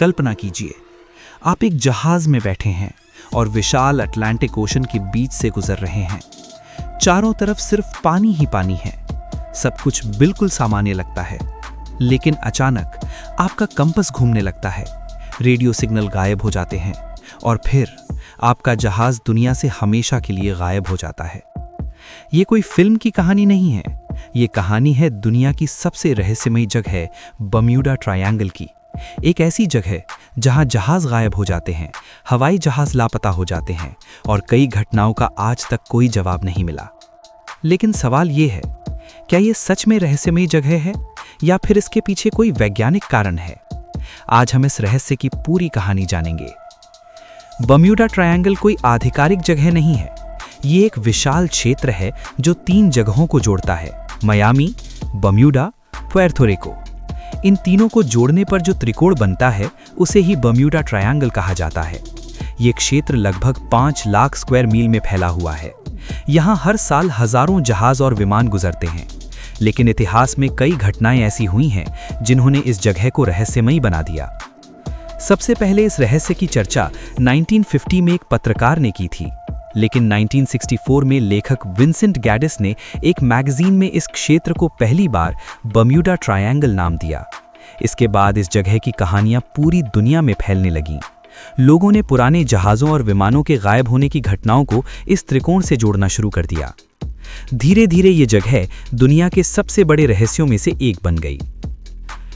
कल्पना कीजिए, आप एक जहाज में बैठे हैं और विशाल अटलांटिक ओशन के बीच से गुजर रहे हैं। चारों तरफ सिर्फ पानी ही पानी है। सब कुछ बिल्कुल सामान्य लगता है, लेकिन अचानक आपका कंपास घूमने लगता है, रेडियो सिग्नल गायब हो जाते हैं और फिर आपका जहाज दुनिया से हमेशा के लिए गायब हो जाता है। ये कोई फिल्म की कहानी नहीं है, ये कहानी है दुनिया की सबसे रहस्यमयी जगह बम्यूडा ट्रायंगल की। एक ऐसी जगह जहां जहाज गायब हो जाते हैं, हवाई जहाज लापता हो जाते हैं और कई घटनाओं का आज तक कोई जवाब नहीं मिला। लेकिन सवाल ये है, क्या ये सच में रहस्यमयी जगह है या फिर इसके पीछे कोई वैज्ञानिक कारण है? आज हम इस रहस्य की पूरी कहानी जानेंगे। बम्यूडा ट्रायंगल कोई आधिकारिक जगह नहीं है, ये एक विशाल क्षेत्र है जो 3 जगहों को जोड़ता है: मियामी, बम्यूडा, पुएर्तो रिको। इन तीनों को जोड़ने पर जो त्रिकोण बनता है उसे ही बम्यूडा ट्रायंगल कहा जाता है। ये क्षेत्र लगभग 5 लाख स्क्वायर मील में फैला हुआ है। यहाँ हर साल हजारों जहाज और विमान गुजरते हैं, लेकिन इतिहास में कई घटनाएं ऐसी हुई हैं जिन्होंने इस जगह को रहस्यमयी बना दिया। सबसे पहले इस रहस्य की चर्चा 1950 में एक पत्रकार ने की थी, लेकिन 1964 में लेखक विंसेंट गैडिस ने एक मैगजीन में इस क्षेत्र को पहली बार बम्यूडा ट्रायंगल नाम दिया। इसके बाद इस जगह की कहानियां पूरी दुनिया में फैलने लगीं। लोगों ने पुराने जहाज़ों और विमानों के गायब होने की घटनाओं को इस त्रिकोण से जोड़ना शुरू कर दिया। धीरे धीरे ये जगह दुनिया के सबसे बड़े रहस्यों में से एक बन गई।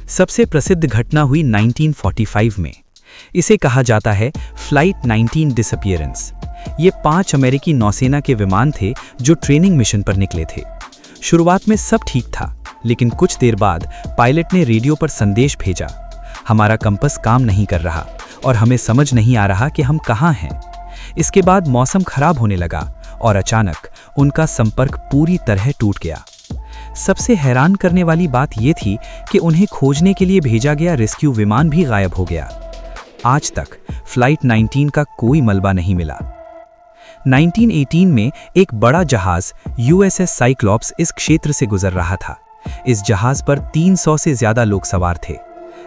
सबसे प्रसिद्ध घटना हुई 1945 में। इसे कहा जाता है फ्लाइट 19 डिसअपीयरेंस। ये 5 अमेरिकी नौसेना के विमान थे जो ट्रेनिंग मिशन पर निकले थे। शुरुआत में सब ठीक था, लेकिन कुछ देर बाद पायलट ने रेडियो पर संदेश भेजा, हमारा कंपास काम नहीं कर रहा और हमें समझ नहीं आ रहा कि हम कहाँ हैं। इसके बाद मौसम खराब होने लगा और अचानक उनका संपर्क पूरी तरह टूट गया। सबसे हैरान करने वाली बात यह थी कि उन्हें खोजने के लिए भेजा गया रेस्क्यू विमान भी गायब हो गया। आज तक फ्लाइट 19 का कोई मलबा नहीं मिला। 1918 में एक बड़ा जहाज USS साइक्लॉप्स इस क्षेत्र से गुजर रहा था। इस जहाज पर 300 से ज्यादा लोग सवार थे,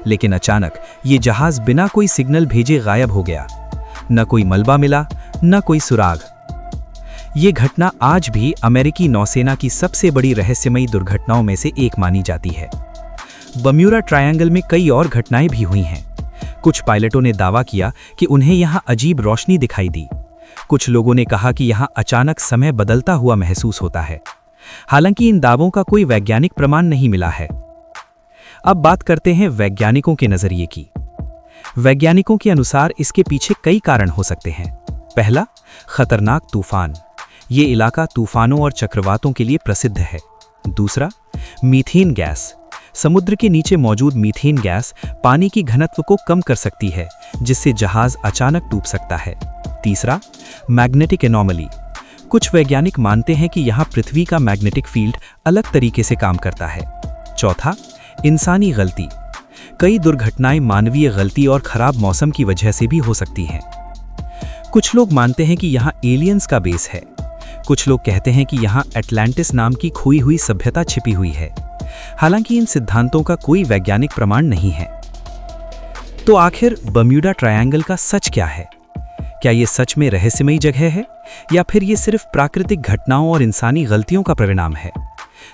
लेकिन अचानक ये जहाज बिना कोई सिग्नल भेजे गायब हो गया। न कोई मलबा मिला, न कोई सुराग। ये घटना आज भी अमेरिकी नौसेना की सबसे बड़ी रहस्यमयी दुर्घटनाओं में से एक मानी जाती है। बम्यूडा ट्रायंगल में कई और घटनाएं भी हुई हैं। कुछ पायलटों ने दावा किया कि उन्हें यहाँ अजीब रोशनी दिखाई दी। कुछ लोगों ने कहा कि यहाँ अचानक समय बदलता हुआ महसूस होता है। हालांकि इन दावों का कोई वैज्ञानिक प्रमाण नहीं मिला है। अब बात करते हैं वैज्ञानिकों के नजरिए की। वैज्ञानिकों के अनुसार इसके पीछे कई कारण हो सकते हैं। पहला, खतरनाक तूफान। ये इलाका तूफानों और चक्रवातों के लिए प्रसिद्ध है। दूसरा, मीथेन गैस। समुद्र के नीचे मौजूद मीथेन गैस पानी की घनत्व को कम कर सकती है, जिससे जहाज अचानक डूब सकता है। तीसरा, मैग्नेटिक एनोमली। कुछ वैज्ञानिक मानते हैं कि यहाँ पृथ्वी का मैग्नेटिक फील्ड अलग तरीके से काम करता है। चौथा, इंसानी गलती। कई दुर्घटनाएं मानवीय गलती और खराब मौसम की वजह से भी हो सकती हैं। कुछ लोग मानते हैं कि यहाँ एलियंस का बेस है। कुछ लोग कहते हैं कि यहाँ एटलांटिस नाम की खोई हुई सभ्यता छिपी हुई है। हालांकि इन सिद्धांतों का कोई वैज्ञानिक प्रमाण नहीं है। तो आखिर बम्यूडा ट्रायंगल का सच क्या है? क्या ये सच में रहस्यमयी जगह है या फिर ये सिर्फ प्राकृतिक घटनाओं और इंसानी गलतियों का परिणाम है?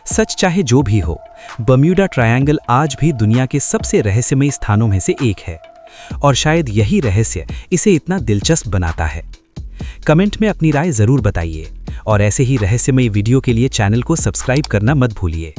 सच चाहे जो भी हो, बम्यूडा ट्रायंगल आज भी दुनिया के सबसे रहस्यमयी स्थानों में से एक है और शायद यही रहस्य इसे इतना दिलचस्प बनाता है। कमेंट में अपनी राय जरूर बताइए और ऐसे ही रहस्यमयी वीडियो के लिए चैनल को सब्सक्राइब करना मत भूलिए।